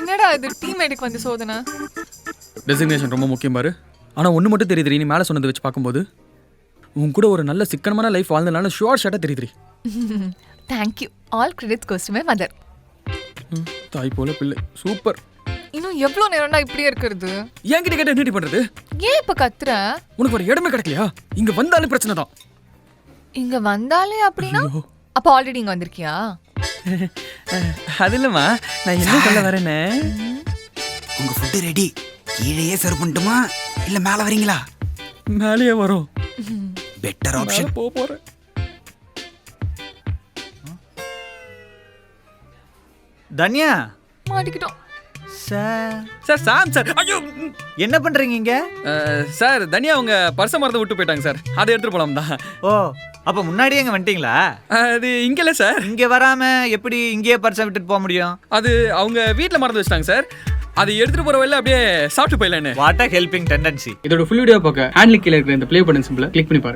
என்னடா இது டீம்மேட்டுக்கு வந்து சோதனை? டெசிக்னேஷன் ரொம்ப முக்கியம் பாரு. ஆனால் ஒன்று மட்டும் தெரியுது, நீ மேலே சொன்னதை வச்சு பார்க்கும்போது உன் கூட ஒரு நல்ல சிக்கனமான லைஃப் வாழ்ந்தனால ஷுவர் ஷாட்டாக தெரியுது. Thank you. All credits goes to my mother. தாய் போல பிள்ளை, சூப்பர். இன்னும் எவ்வளோ நேரம்டா இப்படியே இருக்கிறது? என்கிட்ட கேட்ட என்ன பண்றது? ஏன் இப்ப கத்துற? உனக்கு ஒரு இடமே கிடைக்கலையா? இங்க வந்தாலும் பிரச்சனை தான். இங்க வந்தாலே அப்படின்னா அப்ப ஆல்ரெடி இங்க வந்திருக்கியா? அது இல்லம்மா, நான் என்ன சொல்ல வரேன்னு. உங்க ஃபுட்டு ரெடி. கீழேயே சர்வ் பண்ணட்டுமா இல்ல மேல வரீங்களா? மேலேயே வரும். Better option. போறேன். தன்யா மாட்டிக்கிட்டோம் சார். சார் சாம் சார். ஐயோ என்ன பண்றீங்க இங்க? சார் தனியா அவங்க பர்ஸை மறந்து விட்டு போயிட்டாங்க சார். அதை எடுத்துட்டு போலாம் தான். ஓ, அப்ப முன்னாடியே இங்க வந்துட்டீங்களா? அது இங்க இல்ல சார். இங்க வராம எப்படி இங்கேயே பர்ஸை விட்டுட்டு போக முடியும்? அது அவங்க வீட்டில் மறந்து வச்சிட்டாங்க சார். அதை எடுத்துட்டு போற வழியில அப்படியே சாப்பிட்டு போயிடலான்னு. What a helping tendency. இதோட ஃபுல் வீடியோ பார்க்க ஹேண்ட்லிங்க் கீழ இருக்கிற இந்த ப்ளே பட்டன் சிம்பிளை கிளிக் பண்ணி பாருங்க.